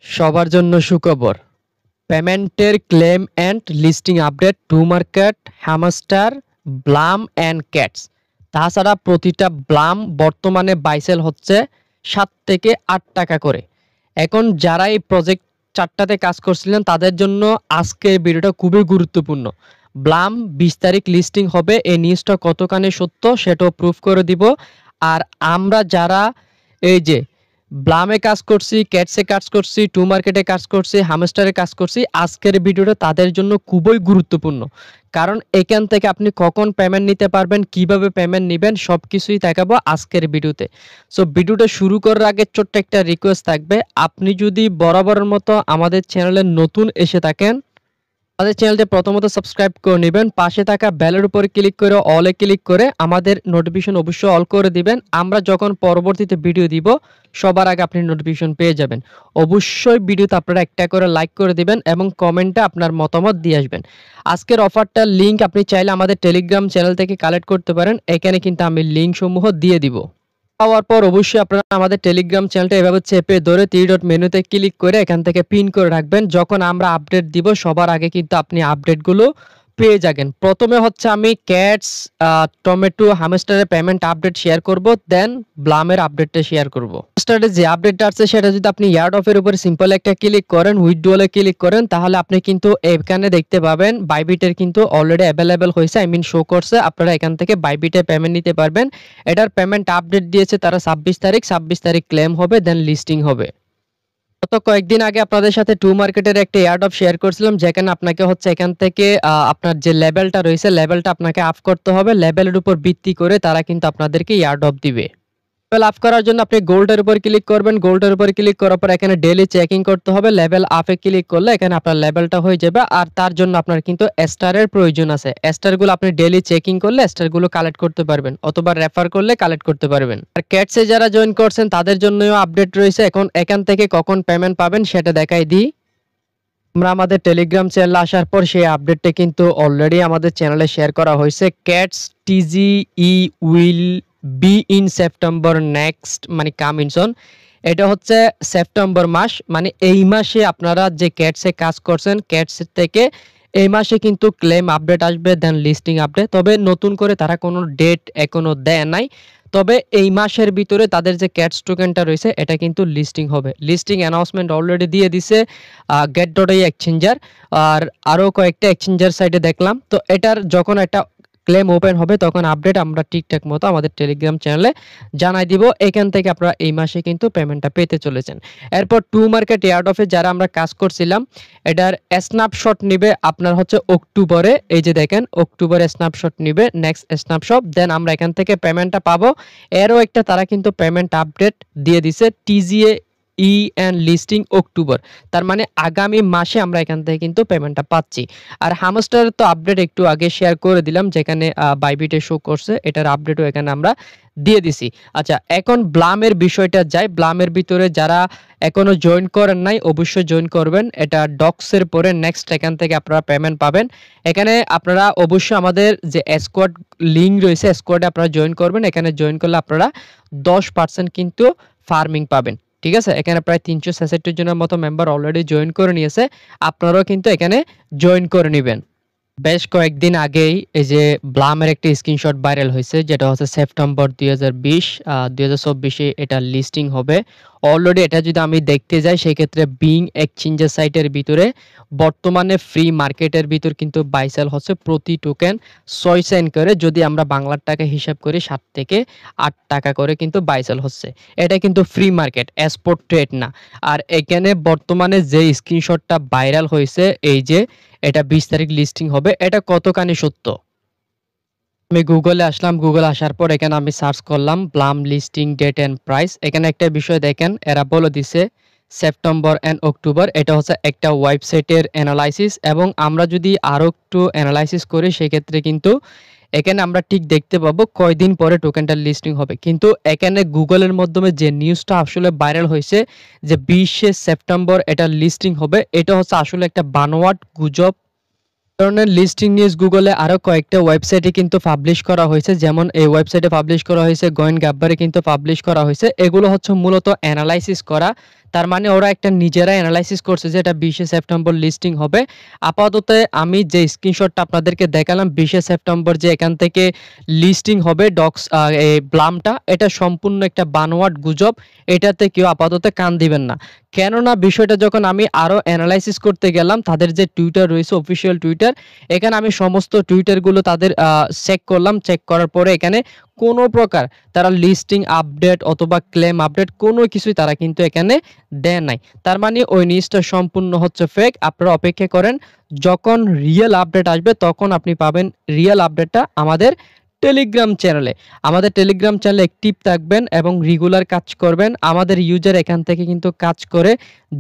সবার জন্য সুখবর। পেমেন্টের claim and listing update to market, hamster, Blum and cats. তাছাড়া প্রতিটা ব্লাম বর্তমানে বাইসেল হচ্ছে 7 থেকে 8 টাকা করে। এখন যারা এই প্রজেক্ট চারটাতে কাজ করছিলেন তাদের জন্য আজকের ভিডিওটা খুবই গুরুত্বপূর্ণ। ব্লাম 20 তারিখ লিস্টিং হবে, এই নিউজটা কতখানি সত্য সেটাও প্রুফ করে দিব। আর আমরা যারা এই যে ব্লামে কাজ করছি, ক্যাটসে কাজ করছি, টু মার্কেটে কাজ করছি, হামস্টারে কাজ করছি, আজকের ভিডিওটা তাদের জন্য খুবই গুরুত্বপূর্ণ। কারণ এখান থেকে আপনি কখন পেমেন্ট নিতে পারবেন, কিভাবে পেমেন্ট নেবেন, সব কিছুই দেখাবো আজকের ভিডিওতে। সো ভিডিওটা শুরু করার আগে ছোট্ট একটা রিকোয়েস্ট থাকবে, আপনি যদি বরাবরের মতো আমাদের চ্যানেলে নতুন এসে থাকেন, আমাদের চ্যানেলটি প্রথমত সাবস্ক্রাইব করে নেবেন, পাশে থাকা বেলের উপরে ক্লিক করে অলে ক্লিক করে আমাদের নোটিফিকেশন অবশ্যই অল করে দিবেন। আমরা যখন পরবর্তীতে ভিডিও দিব সবার আগে আপনি নোটিফিকেশন পেয়ে যাবেন। অবশ্যই ভিডিওতে আপনারা একটা করে লাইক করে দিবেন এবং কমেন্টে আপনার মতামত দিয়ে আসবেন। আজকের অফারটার লিঙ্ক আপনি চাইলে আমাদের টেলিগ্রাম চ্যানেল থেকে কালেক্ট করতে পারেন, এখানে কিন্তু আমি লিঙ্ক সমূহ দিয়ে দিব। পাওয়ার পর অবশ্যই আপনারা আমাদের টেলিগ্রাম চ্যানেলটা এভাবে চেপে ধরে 3 ডট মেনুতে ক্লিক করে এখান থেকে পিন করে রাখবেন। যখন আমরা আপডেট দিব সবার আগে কিন্তু আপনি আপডেটগুলো পেয়ে যাবেন। প্রথমে হচ্ছে আমি ক্যাটস, টমেটো, হামস্টারের পেমেন্ট আপডেট শেয়ার করব, দেন ব্লামের আপডেটটা শেয়ার করব। হামস্টারে যে আপডেটটা আছে সেটা যদি আপনি ইয়ার্ড অফের উপরে সিম্পল একটা ক্লিক করেন, উইথড্রলে ক্লিক করেন, তাহলে আপনি কিন্তু এখানে দেখতে পাবেন বাইবিটের কিন্তু অলরেডি অ্যাভেলেবেল হয়েছে, আই মিন শো করছে। আপনারা এখান থেকে বাইবিটে পেমেন্ট নিতে পারবেন। এটার পেমেন্ট আপডেট দিয়েছে তারা 26 তারিখ ক্লেম হবে, দেন লিস্টিং হবে। গত কয়েকদিন আগে আপনাদের সাথে টু মার্কেটের একটা এয়ারড অফ শেয়ার করছিলাম, যেখানে আপনাকে হচ্ছে এখান থেকে আপনার যে লেভেলটা রয়েছে লেভেলটা আপনাকে আপ করতে হবে। লেভেলের উপর ভিত্তি করে তারা কিন্তু আপনাদেরকে এয়ারড অফ দিবে। লেভেল আপ করার জন্য আপনি গোল্ডের উপর ক্লিক করবেন, গোল্ডের উপর ক্লিক করার পর এখানে ডেইলি চেকিং করতে হবে। লেভেল আপে ক্লিক করলে এখানে আপনার লেভেলটা হয়ে যাবে। আর তার জন্য আপনার কিন্তু স্টারের প্রয়োজন আছে। স্টারগুলো আপনি ডেইলি চেকিং করলে স্টারগুলো কালেক্ট করতে পারবেন, অথবা রেফার করলে কালেক্ট করতে পারবেন। আর ক্যাটসে যারা জয়েন করছেন তাদের জন্যও আপডেট রয়েছে। এখন এখান থেকে কখন পেমেন্ট পাবেন সেটা দেখাই দিই। আমরা আমাদের টেলিগ্রাম চ্যানেলে আসার পর সেই আপডেটটা কিন্তু অলরেডি আমাদের চ্যানেলে শেয়ার করা হয়েছে। Cats TGE will be in September next, মানে কাম ইন সন। এটা হচ্ছে সেপ্টেম্বর মাস, মানে এই মাসে আপনারা যে ক্যাটসে কাজ করছেন ক্যাটস থেকে এই মাসে কিন্তু ক্লেম আপডেট আসবে, দেন লিস্টিং আপডেট। তবে নতুন করে তারা কোনো ডেট এখনো দেয় নাই। তবে এই মাসের ভিতরে তাদের যে ক্যাটস টোকেনটা রয়েছে এটা কিন্তু লিস্টিং হবে। লিস্টিং অ্যানাউন্সমেন্ট অলরেডি দিয়ে দিছে গেট ডট আই এক্সচেঞ্জার, আর আরও কয়েকটা এক্সচেঞ্জার সাইটে দেখলাম। তো এটার যখন একটা ক্লেম ওপেন হবে তখন আপডেট আমরা ঠিকঠাক মতো আমাদের টেলিগ্রাম চ্যানেলে জানাই দিব। এখান থেকে আপনারা এই মাসে কিন্তু পেমেন্টটা পেতে চলেছেন। এরপর টু মার্কেট এয়ার্ড অফে যারা আমরা কাজ করছিলাম এটার স্ন্যাপশট নিবে আপনার হচ্ছে অক্টোবরে। এই যে দেখেন অক্টোবরে স্ন্যাপশট নিবে, নেক্সট স্ন্যাপশট, দেন আমরা এখান থেকে পেমেন্টটা পাবো। এরও একটা তারা কিন্তু পেমেন্ট আপডেট দিয়ে দিছে, TGA E and listing October. তার মানে আগামী মাসে আমরা এখান থেকে কিন্তু পেমেন্টটা পাচ্ছি। আর হামস্টার তো আপডেট একটু আগে শেয়ার করে দিলাম, যেখানে বাইবিটে শো করছে, এটার আপডেটও এখানে আমরা দিয়ে দিছি। আচ্ছা, এখন ব্লামের বিষয়টা যাই। ব্লামের ভিতরে যারা এখনো জয়েন করেন নাই অবশ্যই জয়েন করবেন। এটা ডক্সের পরে নেক্সট এখান থেকে আপনারা পেমেন্ট পাবেন। এখানে আপনারা অবশ্যই আমাদের যে স্কোয়াড লিঙ্ক রয়েছে স্কোয়াডে আপনারা জয়েন করবেন। এখানে জয়েন করলে আপনারা 10% কিন্তু ফার্মিং পাবেন। ঠিক আছে, এখানে প্রায় 366 জনের মতো মেম্বার অলরেডি জয়েন করে নিয়েছে। আপনারাও কিন্তু এখানে জয়েন করে নেবেন। বেশ কয়েকদিন আগেই এই যে ব্লামের একটি স্ক্রিনশট ভাইরাল হয়েছে, যেটা হচ্ছে সেপ্টেম্বর 2020, 2024-এ এটা লিস্টিং হবে। অলরেডি এটা যদি আমি দেখতে যাই সেক্ষেত্রে বিং এক্সচেঞ্জের সাইটের ভিতরে বর্তমানে ফ্রি মার্কেটের ভিতর কিন্তু বাইসেল হচ্ছে প্রতি টোকেন 6 সেন্ট করে। যদি আমরা বাংলার টাকা হিসাব করি 7 থেকে 8 টাকা করে কিন্তু বাইসেল হচ্ছে। এটা কিন্তু ফ্রি মার্কেট, স্পট ট্রেড না। আর এখানে বর্তমানে যে স্ক্রিনশটটা ভাইরাল হয়েছে এই যে এটা 20 তারিখ লিস্টিং হবে, এটা কতখানি সত্য? আমি গুগলে আসলাম, গুগলে আসার পর এখানে আমি সার্চ করলাম Blum listing date and price. এখানে একটা বিষয় দেখেন, এরা বলে দিছে সেপ্টেম্বর অ্যান্ড অক্টোবর। এটা হচ্ছে একটা ওয়েবসাইটের অ্যানালাইসিস, এবং আমরা যদি আরও একটু অ্যানালাইসিস করি সেক্ষেত্রে কিন্তু এখানে আমরা ঠিক দেখতে পাবো কয়দিন পরে টোকেনটার লিস্টিং হবে। কিন্তু এখানে গুগলের মাধ্যমে যে নিউজটা আসলে ভাইরাল হয়েছে যে 20শে সেপ্টেম্বর এটা লিস্টিং হবে, এটা হচ্ছে আসলে একটা বানোয়াট গুজব। ধরনের লিস্টিং নিউজ গুগলে আরও কয়েকটা ওয়েবসাইটে কিন্তু পাবলিশ করা হয়েছে, যেমন এই ওয়েবসাইটে পাবলিশ করা হয়েছে, গয়েন গাব্বারে কিন্তু পাবলিশ করা হয়েছে। এগুলো হচ্ছে মূলত অ্যানালাইসিস করা, তার মানে ওরা একটা নিজেরা অ্যানালাইসিস করছে যে এটা 20 সেপ্টেম্বর লিস্টিং হবে। আপাতত আমি যে স্ক্রিনশটটা আপনাদেরকে দেখালাম 20 সেপ্টেম্বর যে এখান থেকে লিস্টিং হবে ডক্স এই ব্লামটা, এটা সম্পূর্ণ একটা বানোয়াট গুজব। এটাতে কেউ আপাতত কান দিবেন না। কেননা বিষয়টা যখন আমি আরও অ্যানালাইসিস করতে গেলাম, তাদের যে টুইটার রয়েছে অফিসিয়াল টুইটার, এখানে আমি সমস্ত টুইটারগুলো তাদের চেক করলাম। চেক করার পরে এখানে কোনো প্রকার তারা লিস্টিং আপডেট অথবা ক্লেম আপডেট কোনো কিছুই তারা কিন্তু এখানে দেয় নাই। তার মানে ওই নিউজটা সম্পূর্ণ হচ্ছে ফেক। আপনারা অপেক্ষা করেন, যখন রিয়েল আপডেট আসবে তখন আপনি পাবেন রিয়েল আপডেটটা আমাদের টেলিগ্রাম চ্যানেলে। আমাদের টেলিগ্রাম চ্যানেলে অ্যাক্টিভ থাকবেন এবং রেগুলার কাজ করবেন। আমাদের ইউজার এখান থেকে কিন্তু কাজ করে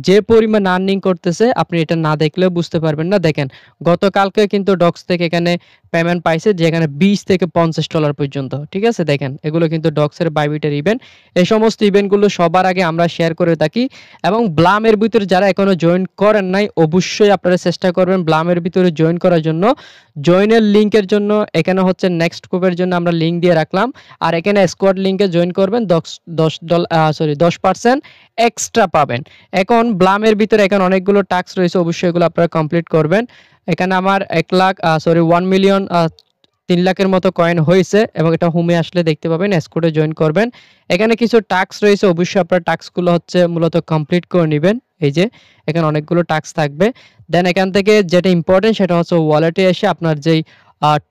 যে পরিমাণ আর্নিং করতেছে আপনি এটা না দেখলেও বুঝতে পারবেন না। দেখেন গতকালকে কিন্তু ডক্স থেকে এখানে পেমেন্ট পাইছে, যেখানে 20 থেকে $50 পর্যন্ত। ঠিক আছে, দেখেন এগুলো কিন্তু ডক্সের বাইবিটের ইভেন্ট। এই সমস্ত ইভেন্টগুলো সবার আগে আমরা শেয়ার করে থাকি। এবং ব্লামের ভিতরে যারা এখনো জয়েন করেন নাই, অবশ্যই আপনারা চেষ্টা করবেন ব্লামের ভিতরে জয়েন করার জন্য। জয়েনের লিঙ্কের জন্য এখানে হচ্ছে নেক্সট গ্রুপের জন্য আমরা লিঙ্ক দিয়ে রাখলাম। আর এখানে স্কোয়াড লিঙ্কে জয়েন করবেন, 10% এক্সট্রা পাবেন। এখন ব্লামের ভিতরে এখানে অনেকগুলো টাস্ক রয়েছে, অবশ্যই এগুলো আপনারা কমপ্লিট করবেন। এখানে আমার 1 মিলিয়ন 3 লাখের মতো কয়েন হয়েছে এবং এটা হোমে আসলে দেখতে পাবেন। স্কোয়াডে জয়েন করবেন। এখানে কিছু টাস্ক রয়েছে, অবশ্যই আপনার টাস্কগুলো হচ্ছে মূলত কমপ্লিট করে নেবেন। এই যে এখানে অনেকগুলো টাস্ক থাকবে। দেন এখান থেকে যেটা ইম্পর্টেন্ট সেটা হচ্ছে ওয়ালেটে এসে আপনার যেই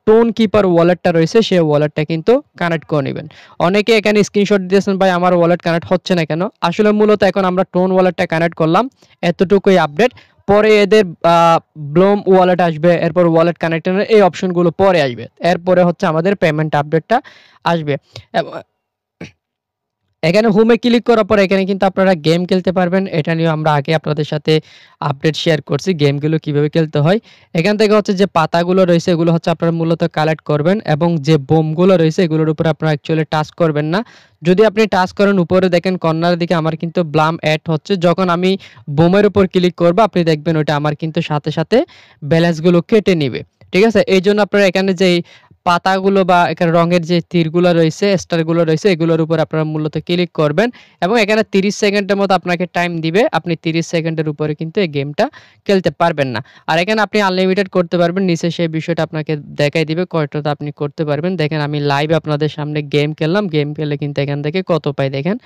টোন কিপার ওয়ালেটটা রয়েছে সেই ওয়ালেটটা কিন্তু কানেক্ট করে নেবেন। অনেকে এখানে স্ক্রিনশট দিয়েছেন ভাই আমার ওয়ালেট কানেক্ট হচ্ছে না কেন। আসলে মূলত এখন আমরা টোন ওয়ালেটটা কানেক্ট করলাম, এতটুকুই আপডেট। পরে এদের ব্লুম ওয়ালেট আসবে, এরপর ওয়ালেট কানেক্টের এই অপশনগুলো পরে আসবে। এরপরে হচ্ছে আমাদের পেমেন্ট আপডেটটা আসবে। এখানে হোমে ক্লিক করার পর এখানে কিন্তু আপনারা গেম খেলতে পারবেন। এটা নিয়ে আমরা আগে আপনাদের সাথে আপডেট শেয়ার করছি গেমগুলো কিভাবে খেলতে হয়। এখান থেকে হচ্ছে যে পাতাগুলো রয়েছে এগুলো হচ্ছে আপনারা মূলত কালেক্ট করবেন এবং যে বোমগুলো রয়েছে এগুলোর উপর আপনারা অ্যাকচুয়ালি টাচ করবেন না। যদি আপনি টাচ করেন উপরে দেখেন কর্নারের দিকে আমার কিন্তু ব্লাম অ্যাড হচ্ছে। যখন আমি বোমের উপর ক্লিক করব আপনি দেখবেন ওটা আমার কিন্তু সাথে সাথে ব্যালেন্সগুলো কেটে নিবে। ঠিক আছে, এই জন্য আপনারা এখানে যেই পাতাগুলো বা এখানে রঙের যে তীরগুলো রয়েছে স্টারগুলো রয়েছে এগুলোর উপর আপনারা মূলত ক্লিক করবেন এবং এখানে 30 সেকেন্ডের মতো আপনাকে টাইম দিবে। আপনি 30 সেকেন্ডের উপরে কিন্তু এই গেমটা খেলতে পারবেন না। আর এখানে আপনি আনলিমিটেড করতে পারবেন, নিচে সেই বিষয়টা আপনাকে দেখাই দিবে কয়টাতে আপনি করতে পারবেন। দেখেন আমি লাইভে আপনাদের সামনে গেম খেললাম, গেম খেলে কিন্তু এখান থেকে কত পাই দেখেন।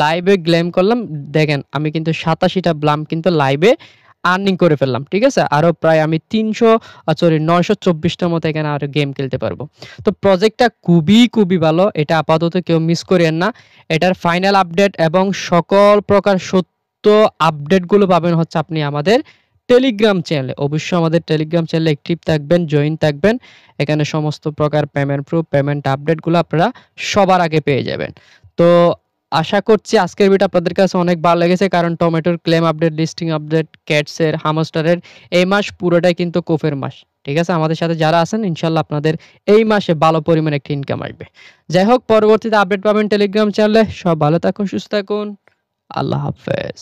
লাইভে ক্লেম করলাম, দেখেন আমি কিন্তু 87টা ব্লাম কিন্তু লাইভে আর্নিং করে ফেললাম। ঠিক আছে, আরও প্রায় আমি 924টার মতো এখানে আরও গেম খেলতে পারবো। তো প্রজেক্টটা খুবই ভালো, এটা আপাতত কেউ মিস করেন না। এটার ফাইনাল আপডেট এবং সকল প্রকার সত্য আপডেটগুলো পাবেন হচ্ছে আপনি আমাদের টেলিগ্রাম চ্যানেলে। অবশ্যই আমাদের টেলিগ্রাম চ্যানেলে অ্যাক্টিভ থাকবেন, জয়েন থাকবেন। এখানে সমস্ত প্রকার পেমেন্ট প্রুফ, পেমেন্ট আপডেটগুলো আপনারা সবার আগে পেয়ে যাবেন। তো আশা করছি আজকের ভিডিও আপনাদের কাছে অনেক ভালো লেগেছে, কারণ টমেটোর ক্লেম আপডেট, লিস্টিং আপডেট, ক্যাটসের, হামস্টারের এই মাস পুরোটাই কিন্তু কোফের মাস। ঠিক আছে, আমাদের সাথে যারা আছেন ইনশাল্লাহ আপনাদের এই মাসে ভালো পরিমাণে একটা ইনকাম আসবে। যাই হোক, পরবর্তীতে আপডেট পাবেন টেলিগ্রাম চ্যানেলে। সব ভালো থাকুন, সুস্থ থাকুন, আল্লাহ হাফেজ।